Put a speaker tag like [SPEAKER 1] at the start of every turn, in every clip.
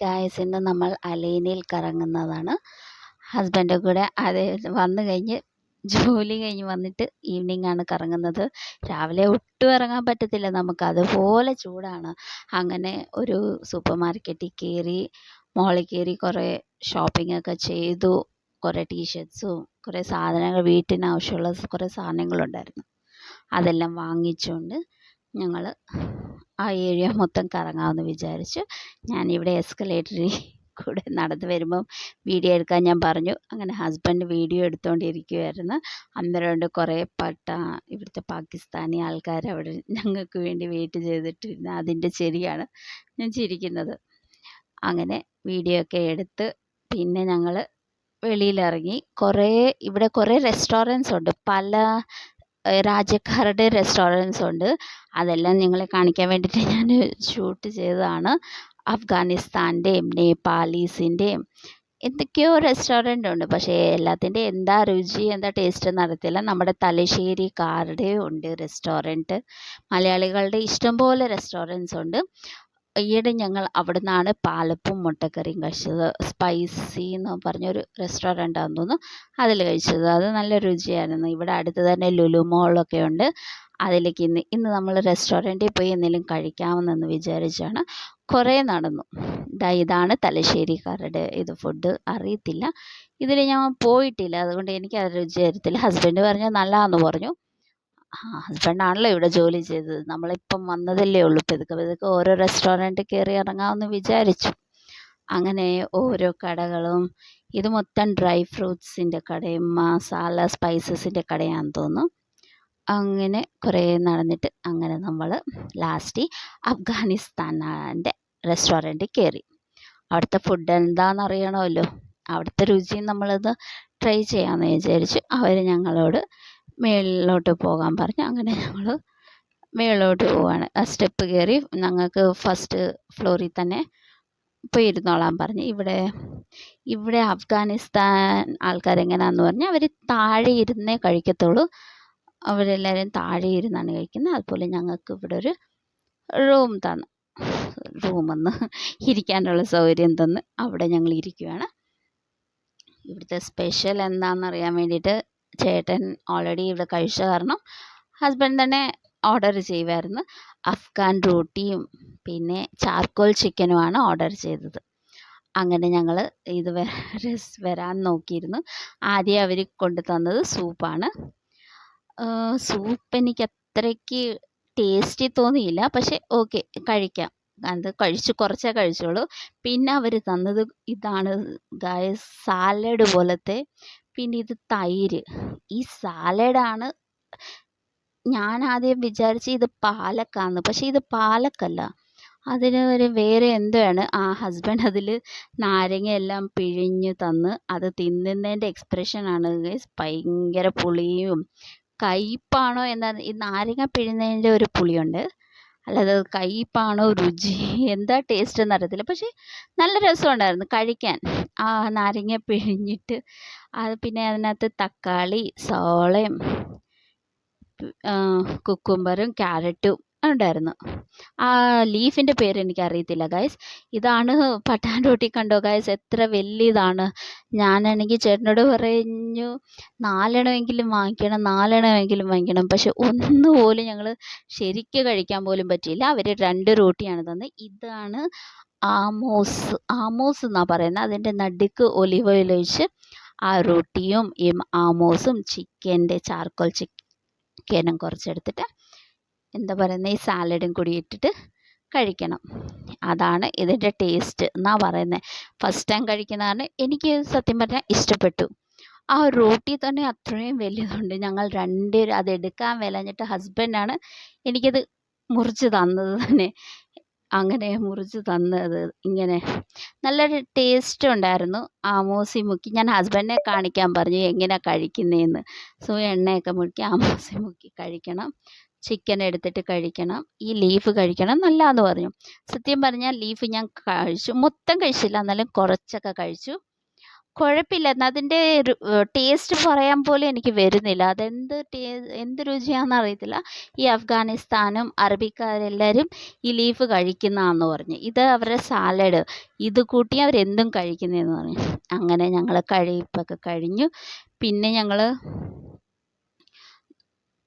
[SPEAKER 1] Guys, ഇന്ന് നമ്മൾ അലൈനയിൽ കറങ്ങുന്നതാണ്. Husband കൂടെ അത് വന്നു കഴിഞ്ഞ് ജോലി കഴിഞ്ഞ് വന്നിട്ട് ഈവനിങ് ആണ് കറങ്ങുന്നത്. രാവിലെ ഒട്ടും ഇറങ്ങാൻ പറ്റത്തില്ല, നമുക്ക് അതുപോലെ ചൂടാണ്. അങ്ങനെ ഒരു സൂപ്പർ മാർക്കറ്റിൽ കയറി, മോളിൽ കയറി കുറേ ഷോപ്പിംഗ് ഒക്കെ ചെയ്തു. കുറേ ടീഷർട്ട്സും കുറേ സാധനങ്ങൾ, വീട്ടിനാവശ്യമുള്ള കുറേ സാധനങ്ങളുണ്ടായിരുന്നു. അതെല്ലാം വാങ്ങിച്ചുകൊണ്ട് ഞങ്ങൾ ആ ഏരിയ മൊത്തം കറങ്ങാമെന്ന് വിചാരിച്ചു. ഞാനിവിടെ എസ്കലേറ്ററിൽ കൂടെ നടന്നു വരുമ്പം വീഡിയോ എടുക്കാൻ ഞാൻ പറഞ്ഞു. അങ്ങനെ ഹസ്ബൻഡ് വീഡിയോ എടുത്തുകൊണ്ടിരിക്കുമായിരുന്നു. അന്നേരമുണ്ട് കുറേ ഇവിടുത്തെ പാകിസ്ഥാനി ആൾക്കാർ അവിടെ ഞങ്ങൾക്ക് വേണ്ടി വെയിറ്റ് ചെയ്തിട്ടിരുന്നു. അതിൻ്റെ ശരിയാണ് ഞാൻ ചിരിക്കുന്നത്. അങ്ങനെ വീഡിയോ ഒക്കെ എടുത്ത് പിന്നെ ഞങ്ങൾ വെളിയിലിറങ്ങി. ഇവിടെ കുറേ റെസ്റ്റോറൻറ്റ്സ് ഉണ്ട്, പല രാജ്യക്കാരുടെ റെസ്റ്റോറൻറ്റ്സ് ഉണ്ട്. അതെല്ലാം നിങ്ങളെ കാണിക്കാൻ വേണ്ടിയിട്ട് ഞാൻ ഷൂട്ട് ചെയ്തതാണ്. അഫ്ഗാനിസ്ഥാൻ്റെയും നേപ്പാളീസിൻ്റെയും എന്തൊക്കെയോ റെസ്റ്റോറൻ്റ് ഉണ്ട്. പക്ഷേ എല്ലാത്തിൻ്റെ എന്താ രുചി, എന്താ ടേസ്റ്റ് എന്നറിയത്തില്ല. നമ്മുടെ തലശ്ശേരിക്കാരുടെ ഉണ്ട് റെസ്റ്റോറൻറ്റ്, മലയാളികളുടെ ഇഷ്ടംപോലെ റെസ്റ്റോറൻറ്റ്സ് ഉണ്ട്. ഈയിടെ ഞങ്ങൾ അവിടെ നിന്നാണ് പാലപ്പവും മുട്ടക്കറിയും കഴിച്ചത്. സ്പൈസി എന്ന് പറഞ്ഞൊരു റെസ്റ്റോറൻ്റാണെന്ന് തോന്നുന്നു, അതിൽ കഴിച്ചത്. അത് നല്ല രുചിയായിരുന്നു. ഇവിടെ അടുത്ത് തന്നെ ലുലു മോളൊക്കെ ഉണ്ട്. അതിലേക്ക് ഇന്ന് നമ്മൾ റെസ്റ്റോറൻറ്റിൽ പോയി എന്തെങ്കിലും കഴിക്കാമെന്ന് വിചാരിച്ചാണ് കുറേ നടന്നു. ഇതാണ് തലശ്ശേരിക്കാരുടെ ഫുഡ്. അറിയത്തില്ല, ഇതിൽ ഞാൻ പോയിട്ടില്ല, അതുകൊണ്ട് എനിക്ക് അത് രുചി അറിയത്തില്ല. ഹസ്ബൻഡ് പറഞ്ഞു നല്ലതാണെന്ന് പറഞ്ഞു. ഹസ്ബൻഡാണല്ലോ ഇവിടെ ജോലി ചെയ്തത്, നമ്മളിപ്പം വന്നതല്ലേ ഉള്ളൂ. പതുക്കെ ഓരോ റെസ്റ്റോറൻറ്റ് കയറി ഇറങ്ങാമെന്ന് വിചാരിച്ചു. അങ്ങനെ ഓരോ കടകളും, ഇത് മൊത്തം ഡ്രൈ ഫ്രൂട്ട്സിൻ്റെ കടയും മസാല സ്പൈസസിൻ്റെ കടയാണെന്ന് തോന്നുന്നു. അങ്ങനെ കുറേ നടന്നിട്ട് അങ്ങനെ നമ്മൾ ലാസ്റ്റ് അഫ്ഗാനിസ്ഥാൻ്റെ റെസ്റ്റോറൻറ്റിൽ കയറി. അവിടുത്തെ ഫുഡ് എന്താണെന്ന് അറിയണമല്ലോ, അവിടുത്തെ രുചി നമ്മളത് ട്രൈ ചെയ്യാമെന്ന് വിചാരിച്ചു. അവർ ഞങ്ങളോട് മേളിലോട്ട് പോകാൻ പറഞ്ഞു. അങ്ങനെ ഞങ്ങൾ മേളിലോട്ട് പോവാണ്. ആ സ്റ്റെപ്പ് കയറി ഞങ്ങൾക്ക് ഫസ്റ്റ് ഫ്ലോറിൽ തന്നെ പോയി ഇരുന്നോളാൻ പറഞ്ഞു. ഇവിടെ അഫ്ഗാനിസ്ഥാൻ ആൾക്കാരെങ്ങനെയാണെന്ന് പറഞ്ഞാൽ അവർ താഴെ ഇരുന്നേ കഴിക്കത്തുള്ളൂ. അവരെല്ലാവരും താഴെ ഇരുന്നാണ് കഴിക്കുന്നത്. അതുപോലെ ഞങ്ങൾക്ക് ഇവിടെ ഒരു റൂമെന്ന് ഇരിക്കാനുള്ള സൗകര്യം തന്ന് അവിടെ ഞങ്ങൾ ഇരിക്കുകയാണ്. ഇവിടുത്തെ സ്പെഷ്യൽ എന്താണെന്നറിയാൻ വേണ്ടിയിട്ട് ചേട്ടൻ ഓൾറെഡി ഇവിടെ കഴിച്ച കാരണം ഹസ്ബൻഡ് തന്നെ ഓർഡർ ചെയ്യുമായിരുന്നു. അഫ്ഗാൻ റോട്ടിയും പിന്നെ ചാർക്കോൾ ചിക്കനുമാണ് ഓർഡർ ചെയ്തത്. അങ്ങനെ ഞങ്ങൾ വരാൻ നോക്കിയിരുന്നു. ആദ്യം അവർ കൊണ്ടു തന്നത് സൂപ്പാണ്. സൂപ്പ് എനിക്ക് അത്രയ്ക്ക് ടേസ്റ്റി തോന്നിയില്ല, പക്ഷേ ഓക്കെ, കഴിക്കാം. അത് കുറച്ചേ കഴിച്ചോളൂ. പിന്നെ അവർ തന്നത് ഇതാണ് ഗായ്സ്, സാലഡ് പോലത്തെ. പിന്നെ ഇത് തൈര്. ഈ സാലഡാണ്, ഞാൻ ആദ്യം വിചാരിച്ച് ഇത് പാലക്കാന്ന്, പക്ഷേ ഇത് പാലക്കല്ല, അതിന് വേറെ എന്തോയാണ്. ഹസ്ബൻഡ് അതിൽ നാരങ്ങ എല്ലാം പിഴിഞ്ഞ് തന്ന് അത് തിന്നുന്നതിൻ്റെ എക്സ്പ്രഷനാണ് ഗൈസ്. ഭയങ്കര പുളിയും കയ്പ്പാണോ ഈ നാരങ്ങ പിഴിഞ്ഞതിൻ്റെ ഒരു പുളിയുണ്ട്, അല്ലാതെ കയ്പ്പാണോ രുചി എന്താ ടേസ്റ്റ് എന്നറിയത്തില്ല. പക്ഷേ നല്ല രസമുണ്ടായിരുന്നു കഴിക്കാൻ. നാരങ്ങ പിഴിഞ്ഞിട്ട് അത് പിന്നെ അതിനകത്ത് തക്കാളി, സവോളയും കുക്കുംബറും ക്യാരറ്റും ഉണ്ടായിരുന്നു. ലീഫിൻ്റെ പേര് എനിക്കറിയത്തില്ല ഗൈസ്. ഇതാണ് പട്ടാൻ റോട്ടി. കണ്ടോ ഗൈസ്, എത്ര വലിയതാണ്. ഞാനാണെങ്കിൽ ചേട്ടനോട് പറഞ്ഞു 4 എണ്ണമെങ്കിലും വാങ്ങിക്കണം. പക്ഷെ ഒന്നുപോലും ഞങ്ങൾ ശരിക്ക് കഴിക്കാൻ പോലും പറ്റിയില്ല. അവർ 2 റോട്ടിയാണ് തന്നത്. ഇതാണ് ആമോസ് എന്നാണ് പറയുന്നത്. അതിൻ്റെ നടുക്ക് ഒലിവ് ഓയിൽ ഒഴിച്ച് ആ റോട്ടിയും ഈ ആമോസും ചിക്കൻ്റെ ചാർക്കോൾ ചിക്കനും കുറച്ചെടുത്തിട്ട് എന്താ പറയുന്നത്, ഈ സാലഡും കൂടി ഇട്ടിട്ട് കഴിക്കണം. അതാണ് ഇതിൻ്റെ ടേസ്റ്റ് എന്നാണ് പറയുന്നത്. ഫസ്റ്റ് ടൈം കഴിക്കുന്നതാണ്. എനിക്ക് സത്യം പറഞ്ഞാൽ ഇഷ്ടപ്പെട്ടു. ആ റോട്ടി തന്നെ അത്രയും വലിയതുണ്ട്. ഞങ്ങൾ 2 പേരും അതെടുക്കാൻ വിലഞ്ഞിട്ട് ഹസ്ബൻഡാണ് എനിക്കത് മുറിച്ച് തന്നത് തന്നെ. അങ്ങനെ മുറിച്ച് തന്നത് ഇങ്ങനെ നല്ലൊരു ടേസ്റ്റ് ഉണ്ടായിരുന്നു. ആമോസി മുക്കി ഞാൻ ഹസ്ബൻഡിനെ കാണിക്കാൻ പറഞ്ഞു എങ്ങനെയാണ് കഴിക്കുന്നതെന്ന്. സോ എണ്ണയൊക്കെ മുക്കി ആമോസി മുക്കി കഴിക്കണം, ചിക്കൻ എടുത്തിട്ട് കഴിക്കണം, ഈ ലീഫ് കഴിക്കണം, നല്ലതാന്ന് പറഞ്ഞു. സത്യം പറഞ്ഞാൽ ലീഫ് ഞാൻ കഴിച്ചു, മൊത്തം കഴിച്ചില്ല, എന്നാലും കുറച്ചൊക്കെ കഴിച്ചു. കുഴപ്പമില്ല. അതിൻ്റെ ടേസ്റ്റ് പറയാൻ പോലും എനിക്ക് വരുന്നില്ല. എന്ത് രുചിയാണെന്ന് അറിയത്തില്ല. ഈ അഫ്ഗാനിസ്ഥാനും അറബിക്കാരെല്ലാവരും ഈ ലീഫ് കഴിക്കുന്നതാണെന്ന് പറഞ്ഞു. ഇത് അവരുടെ സാലഡ്. ഇത് കൂട്ടി അവരെന്തും കഴിക്കുന്നതെന്ന് പറഞ്ഞു. അങ്ങനെ ഞങ്ങൾ കഴിപ്പൊക്കെ കഴിഞ്ഞു. പിന്നെ ഞങ്ങൾ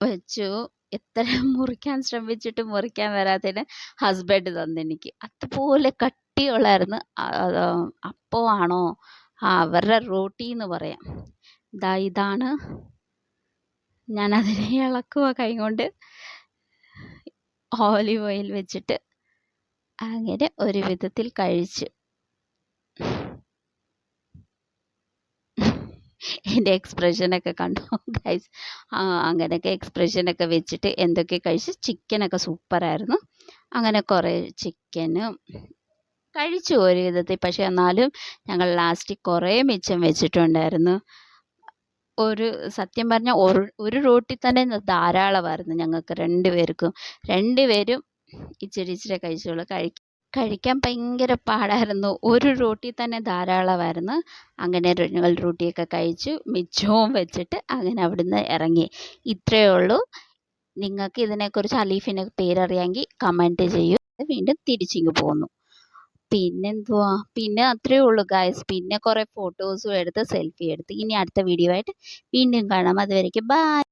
[SPEAKER 1] വെച്ചു. എത്ര മുറിക്കാൻ ശ്രമിച്ചിട്ടും മുറിക്കാൻ വരാത്തതിന് ഹസ്ബൻഡ് തന്നെനിക്ക്. അതുപോലെ കട്ടിയുള്ളായിരുന്നു. അപ്പമാണോ അവരുടെ റോട്ടി എന്ന് പറയാം. ഇതാണ്. ഞാനതിനെ ഇളക്കുക കൈകൊണ്ട് ഓലിവ് ഓയിൽ വെച്ചിട്ട്. അങ്ങനെ ഒരു വിധത്തിൽ കഴിച്ചു. എൻ്റെ എക്സ്പ്രഷനൊക്കെ കണ്ടോ ഗൈസ്? അങ്ങനെയൊക്കെ എക്സ്പ്രഷനൊക്കെ വെച്ചിട്ട് എന്തൊക്കെ കഴിച്ച്. ചിക്കനൊക്കെ സൂപ്പറായിരുന്നു. അങ്ങനെ കുറേ ചിക്കനും കഴിച്ചു ഒരു വിധത്തിൽ. പക്ഷേ എന്നാലും ഞങ്ങൾ ലാസ്റ്റ് കുറേ മിച്ചം വെച്ചിട്ടുണ്ടായിരുന്നു. സത്യം പറഞ്ഞാൽ ഒരു റോട്ടി തന്നെ ധാരാളമായിരുന്നു ഞങ്ങൾക്ക് രണ്ടുപേർക്കും. രണ്ടുപേരും ഇച്ചിരി കഴിച്ചുള്ളൂ. കഴിക്കാൻ ഭയങ്കര പാടായിരുന്നു. ഒരു റോട്ടി തന്നെ ധാരാളമായിരുന്നു. അങ്ങനെ ഞങ്ങൾ റോട്ടിയൊക്കെ കഴിച്ചു. മിച്ചവും വെച്ചിട്ട് അങ്ങനെ അവിടുന്ന് ഇറങ്ങി. ഇത്രയേ ഉള്ളൂ. നിങ്ങൾക്ക് ഇതിനെക്കുറിച്ച് അലീഫിൻ്റെ പേരറിയാമെങ്കിൽ കമൻറ്റ് ചെയ്യൂ. വീണ്ടും തിരിച്ചിങ്ങ് പോന്നു. പിന്നെന്തുവാ? പിന്നെ അത്രയേ ഉള്ളൂ ഗായ്സ്. പിന്നെ കുറേ ഫോട്ടോസും എടുത്ത് സെൽഫി എടുത്ത്. ഇനി അടുത്ത വീഡിയോ ആയിട്ട് വീണ്ടും കാണാം. അതുവരേക്കും ബൈ.